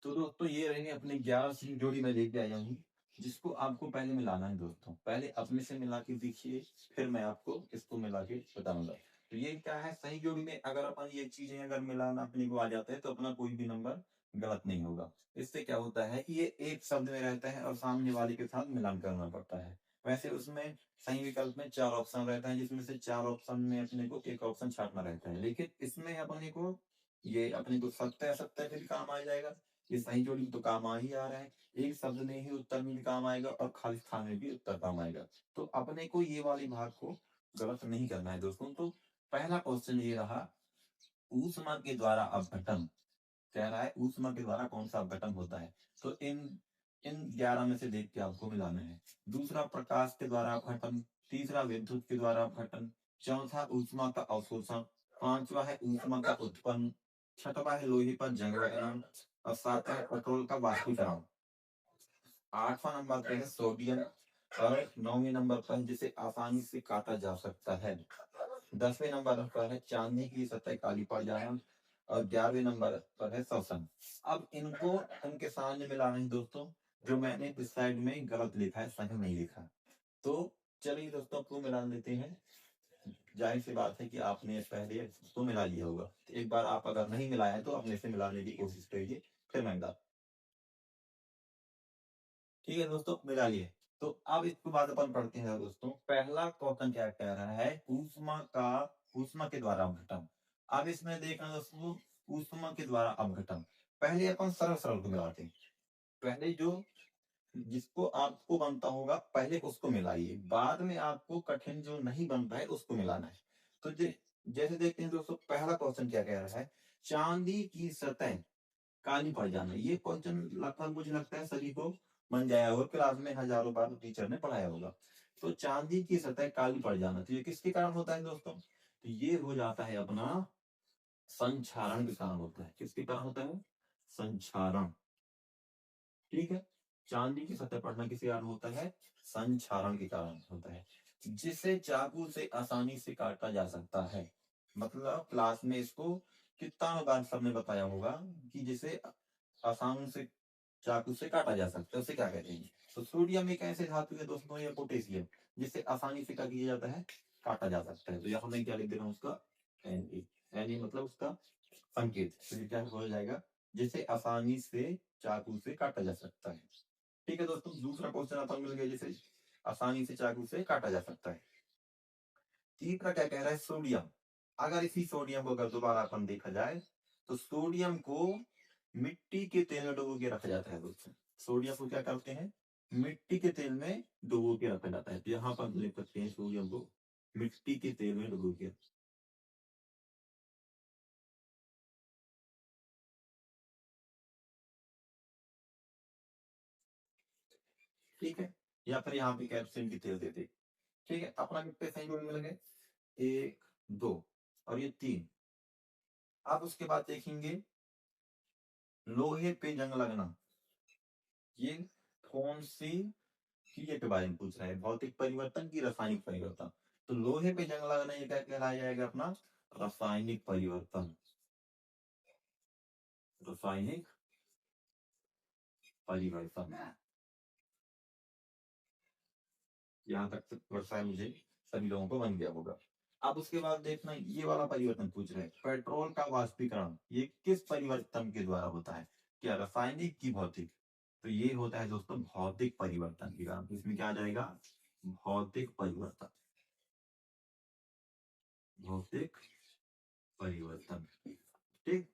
तो दोस्तों ये रही अपनी 11 सी जोड़ी मैं लेके आया हूँ, जिसको आपको पहले मिलाना है दोस्तों। पहले अपने से मिला के देखिए, फिर मैं आपको इसको मिला के बताऊँगा। तो ये क्या है, सही जोड़ी में अगर अपन ये चीज़ें अगर मिलाना अपने को आ जाता है तो अपना कोई भी नंबर गलत नहीं होगा। इससे क्या होता है कि ये एक शब्द में रहता है और सामने वाले के साथ मिलान करना पड़ता है। वैसे उसमें सही विकल्प में 4 ऑप्शन रहता है, जिसमें से 4 ऑप्शन में अपने को 1 ऑप्शन छाँटना रहता है। लेकिन इसमें अपने को सत्य-असत्य में भी काम आ जाएगा, ये सही जोड़ी में तो काम आ ही आ रहा है। एक शब्द में ही उत्तर में भी काम आएगा और खाली स्थान में भी उत्तर काम आएगा। तो अपने को ये वाले भाग को गलत नहीं करना है दोस्तों। तो पहला क्वेश्चन ये रहा, ऊष्मा के द्वारा अपघटन। कह रहा है ऊष्मा के द्वारा कौन-सा अपघटन होता है? तो इन इन 11 में से देख के आपको मिलाना है। दूसरा प्रकाश के द्वारा अपघटन, तीसरा विद्युत के द्वारा अपघटन, चौथा ऊष्मा का अवशोषण, पाँचवा है ऊष्मा का उत्पन्न, छठवां है लोहे पर जंग लगना और सातवां है पेट्रोल का वाष्पीकरण। 8वां नंबर पे है सोडियम और 9वें नंबर पर है जिसे आसानी से काटा जा सकता है। 10वें नंबर पर है चांदी की सतह काली पड़ जाना और 11वें नंबर पर है श्वसन। अब इनको इनके सामने मिलाना है दोस्तों, जो मैंने इस साइड में गलत लिखा है, सही नहीं लिखा। तो चलिए दोस्तों आपको मिला लेते हैं। जाहिर सी बात है कि आपने पहले इसको मिला लिया होगा। एक बार आप अगर नहीं मिलाया है तो अपने से मिलाने की कोशिश करिए, फिर मैं बता। ठीक है दोस्तों, मिला लिए। तो अब इसके बाद अपन पढ़ते हैं दोस्तों, पहला क्वेश्चन क्या कह रहा है, ऊष्मा के द्वारा अपघटन। अब इसमें देखना दोस्तों, ऊष्मा के द्वारा अपघटन। पहले अपन सरल सरल को मिलाते हैं। पहले जो जिसको आपको बनता होगा पहले उसको मिलाइए, बाद में आपको कठिन जो नहीं बनता है उसको मिलाना है। तो जैसे देखते हैं दोस्तों, पहला क्वेश्चन क्या कह रहा है, चांदी की सतह काली पड़ जाना। ये क्वेश्चन लगभग मुझे लगता है सभी को बन जाया होगा, क्लास में हजारों बार टीचर ने पढ़ाया होगा। तो चांदी की सतह काली पड़ जाना, तो ये किसके कारण होता है दोस्तों? तो ये हो जाता है अपना संक्षारण के कारण होता है। किसके कारण होता है? संक्षारण। ठीक है, चांदी की सतह पड़ना किसके कारण होता है? संक्षारण के कारण होता है, जिसे चाकू से आसानी से काटा जा सकता है। मतलब क्लास में इसको कितना बार सबने बताया होगा कि जिसे आसानी से चाकू से काटा जा सकता है, उसे क्या कहते हैं? तो सोडियम एक ऐसे धातु है दोस्तों, या पोटेशियम, जिसे आसानी से क्या किया जाता है? काटा जा सकता है। तो यहाँ मैं क्या लिख दे रहा हूँ उसका, एन ए मतलब उसका संकेत। तो ये क्या हो जाएगा? जिसे आसानी से चाकू से काटा जा सकता है। ठीक है दोस्तों, दूसरा क्वेश्चन अपन मिल गया, जिसे आसानी से चाकू से काटा जा सकता है। तीसरा क्या कह रहा है, सोडियम। अगर इसी सोडियम को अगर दोबारा अपन देखा जाए, तो सोडियम को मिट्टी के तेल में डुबो के रखा जाता है दोस्तों। सोडियम को क्या करते हैं? मिट्टी के तेल में डुबो के रखा जाता है। तो यहाँ पर लिख सकते हैं सोडियम को मिट्टी के तेल में डुबो के। ठीक है, या फिर यहाँ पे कैप्सिन की तेल देते। ठीक है, अपना कितने सही जोड़ मिल गए? एक, दो और ये तीन। अब उसके बाद देखेंगे लोहे पे जंग लगना। ये कौन सी क्रिया के बारे में पूछ रहा है? भौतिक परिवर्तन की रासायनिक परिवर्तन। तो लोहे पे जंग लगना ये क्या कहलाया जाएगा अपना? रासायनिक परिवर्तन। रासायनिक परिवर्तन। यहाँ तक तो व्यवसाय मुझे सभी लोगों को बन गया होगा। अब उसके बाद देखना, ये वाला परिवर्तन पूछ रहे हैं, पेट्रोल का वाष्पीकरण, ये किस परिवर्तन के द्वारा होता है? क्या रासायनिक की भौतिक? तो ये होता है दोस्तों भौतिक परिवर्तन के कारण। तो इसमें क्या आ जाएगा? भौतिक परिवर्तन। भौतिक परिवर्तन। ठीक।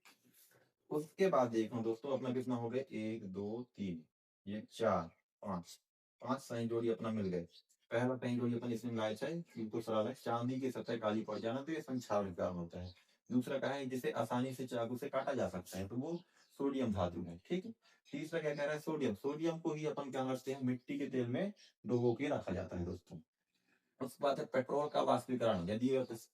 उसके बाद देखो दोस्तों, अपना कितना हो गया, एक दो तीन, ये चार, पांच। पांच सही जोड़ी अपना मिल गए। पहला सही जोड़ी अपन इसमें मिलाया चाहे बिल्कुल सरल है, चांदी की सतह काली पड़ जाना, तो ये संक्षारण का कारण होता है। दूसरा कहा है जिसे आसानी से चाकू से काटा जा सकता है, तो वो सोडियम धातु है। ठीक है। तीसरा क्या कह रहा है, सोडियम। सोडियम को ही अपन क्या करते हैं, मिट्टी के तेल में डुबो के रखा जाता है दोस्तों। उसके बाद है पेट्रोल का वाष्पीकरण। यदि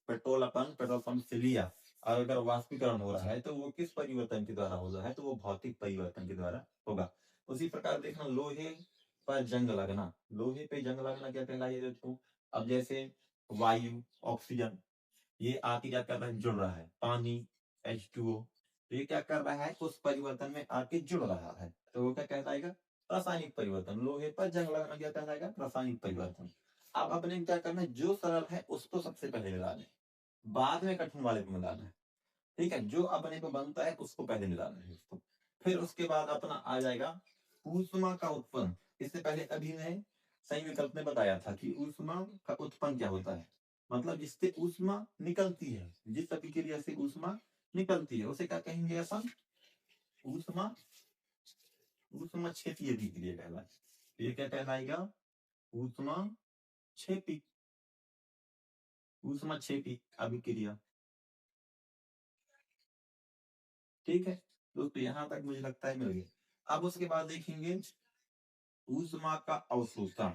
पेट्रोल पंप से लिया और अगर वाष्पीकरण हो रहा है तो वो किस परिवर्तन के द्वारा हो रहा है? तो वो भौतिक परिवर्तन के द्वारा होगा। उसी प्रकार देखना, लोहे पर जंग लगना। लोहे पे जंग लगना क्या कहलाइए दोस्तों? अब जैसे वायु, ऑक्सीजन, ये आके क्या कर रहा है, जुड़ रहा है। पानी, H2O, तो ये क्या कर रहा है, उस परिवर्तन में आके जुड़ रहा है, तो वो क्या कहलाएगा, रासायनिक परिवर्तन। लोहे पर जंग लगना क्या कहलाएगा, रासायनिक परिवर्तन। अब अपने क्या करना है, जो सरल है उसको सबसे पहले मिलाना है, बाद में कठिन वाले को मिलाना है। ठीक है, जो अपने को बनता है उसको पहले मिलाना है उसको। फिर उसके बाद अपना आ जाएगा ऊष्मा का उत्पन्न। इससे पहले अभी मैं सही विकल्प में बताया था कि ऊष्मा का उत्पन्न क्या होता है, मतलब जिससे ऊष्मा निकलती है, जिस अभिक्रिया से ऊष्मा निकलती है उसे क्या कहेंगे अपन, ऊष्मा, ऊष्मा क्षेपी अभिक्रिया कहलाए। ये क्या कहलाएगा, ऊष्मा क्षेपी, ऊष्मा क्षेपी अभिक्रिया। ठीक है दोस्तों, यहां तक मुझे लगता है मिल गया। अब उसके बाद देखेंगे ऊष्मा का अवशोषण।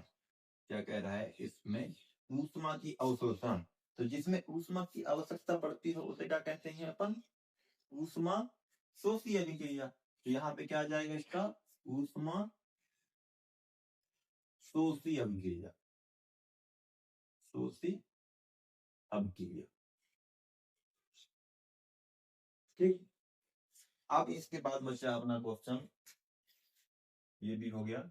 क्या कह रहा है इसमें, ऊष्मा की अवशोषण। तो जिसमें ऊष्मा की आवश्यकता पड़ती है उसे क्या कहते हैं अपन, ऊष्मा शोषी अभिक्रिया। तो यहाँ पे क्या आ जाएगा इसका, ऊष्मा शोषी अभिक्रिया, शोषी अभिक्रिया। ठीक, अब इसके बाद बचा अपना क्वेश्चन, ये भी हो गया,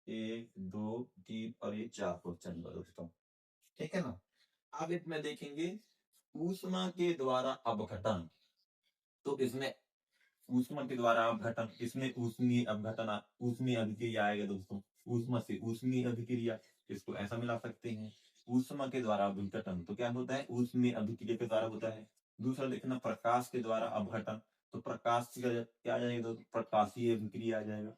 एक दो तीन और ये चार क्वेश्चन दोस्तों। ठीक है ना। अब इसमें देखेंगे ऊष्मा के द्वारा अपघटन। तो इसमें ऊष्मा के द्वारा अपघटन, इसमें ऊष्मीय अपघटन, ऊष्मीय अभिक्रिया आएगा दोस्तों, ऊष्मा से ऊष्मीय अभिक्रिया, इसको ऐसा मिला सकते हैं। ऊष्मा के द्वारा अपघटन तो क्या होता है, ऊष्मीय अभिक्रिया के द्वारा होता है। दूसरा देखना प्रकाश के द्वारा अपघटन, तो प्रकाश का क्या आ जाएगा दोस्तों, प्रकाशीय अभिक्रिया आ जाएगा।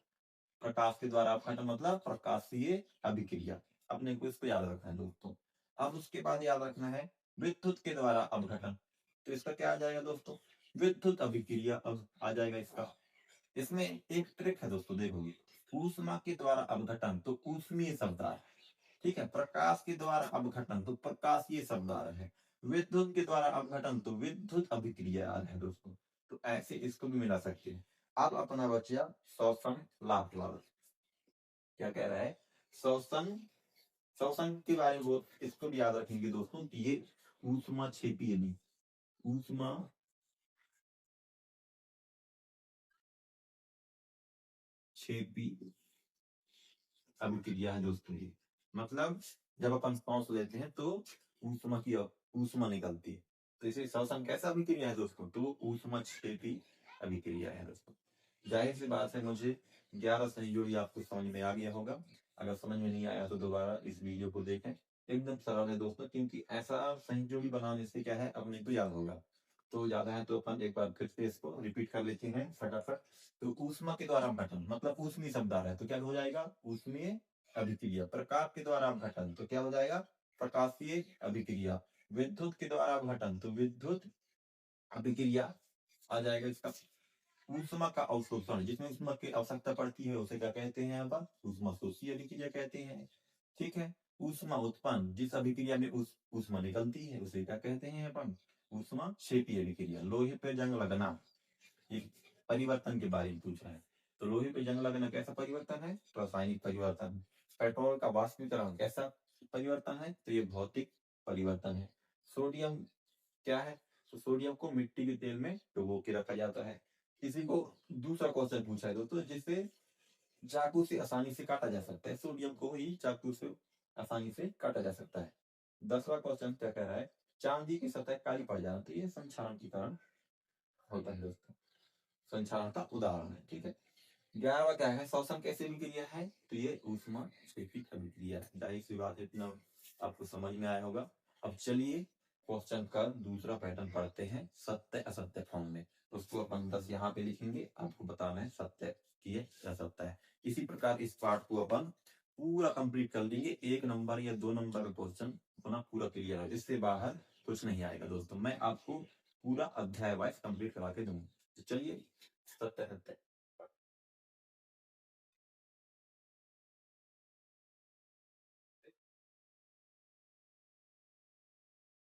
प्रकाश के द्वारा अपघटन मतलब प्रकाशीय अभिक्रिया। अपने को इसको याद रखना है दोस्तों। अब उसके बाद याद रखना है विद्युत के द्वारा अपघटन। तो इसका क्या आ जाएगा दोस्तों, विद्युत अभिक्रिया अब आ जाएगा इसका। इसमें एक ट्रिक है दोस्तों, देखोगे ऊष्मा के द्वारा अपघटन तो ऊष्मीय शब्द आ रहा है, ठीक है। प्रकाश के द्वारा अपघटन तो प्रकाशीय शब्द आ रहा है। विद्युत के द्वारा अपघटन तो विद्युत अभिक्रिया आ रहा है दोस्तों। तो ऐसे इसको भी मिला सकते हैं। अब अपना बचा शोषण लाभ। क्या कह रहा है, शोषण, शोषण के बारे में इसको भी याद रखेंगे दोस्तों कि ये ऊष्मा क्षेपी नहीं, ऊष्मा क्षेपी अभिक्रिया है दोस्तों ये। मतलब जब अपन सांस लेते हैं तो ऊष्मा की ऊष्मा निकलती है, तो इसे श्वसन कैसा अभिक्रिया है दोस्तों, तो ऊष्मा क्षेपी अभिक्रिया है दोस्तों। जाहिर सी बात है मुझे 11 सही जोड़ी आपको समझ में आ गया होगा। अगर समझ में नहीं आया तो दोबारा इस वीडियो को देखें। एकदम सरल है दोस्तों, क्योंकि ऐसा सही जोड़ी बनाने से क्या है अपने को याद होगा। तो ज्यादा है तो अपन एक बार फिर से इसको रिपीट कर लेते हैं फटाफट। तो ऊष्मा के द्वारा अपघटन मतलब ऊष्मीय शब्द आ रहा है तो क्या हो जाएगा, ऊष्मीय अभिक्रिया। प्रकाश के द्वारा अपघटन तो क्या हो जाएगा, प्रकाशीय अभिक्रिया। विद्युत के द्वारा अपघटन तो विद्युत अभिक्रिया आ जाएगा इसका। ऊष्मा का अवशोषण, जिसमें ऊष्मा की आवश्यकता पड़ती है उसे क्या कहते हैं अपन, ऊष्मा शोषी अभिक्रिया कहते हैं। ठीक है। ऊष्मा उत्पन्न, जिस अभिक्रिया में ऊष्मा निकलती है उसे क्या कहते हैं अपन, ऊष्मा क्षेपी अभिक्रिया। लोहे पे जंग लगना, ये परिवर्तन के बारे में पूछा है। तो लोहे पे जंग लगना कैसा परिवर्तन है, रासायनिक परिवर्तन। पेट्रोल का वाष्पीकरण कैसा परिवर्तन है, तो ये भौतिक परिवर्तन है। सोडियम क्या है, तो सोडियम को मिट्टी के तेल में डुबो के रखा जाता है। किसी को दूसरा क्वेश्चन पूछा है दोस्तों, जिसे चाकू से आसानी से काटा जा सकता है, सोडियम को ही चाकू से आसानी से काटा जा सकता है। 10वां क्वेश्चन क्या कह रहा है, चांदी की सतह काली पड़ जाना, तो ये संक्षारण के कारण होता है दोस्तों, संक्षारण का उदाहरण है। ठीक है। 11वां क्या है, श्वसन कैसे अभिक्रिया है, तो ये ऊष्मा क्षेपी अभिक्रिया है। जाहिर सी बात है, इतना आपको समझ में आया होगा। अब चलिए क्वेश्चन का दूसरा पैटर्न पढ़ते हैं, सत्य असत्य फॉर्म में। उसको अपन 10 यहाँ पे लिखेंगे, आपको बताना है सत्य की है या सत्य है। इसी प्रकार इस पार्ट को अपन पूरा कंप्लीट कर लेंगे। 1 नंबर या 2 नंबर का क्वेश्चन अपना पूरा क्लियर है, इससे बाहर कुछ नहीं आएगा दोस्तों। मैं आपको पूरा अध्याय वाइज कंप्लीट करा के दूंगा। तो चलिए सत्य सत्य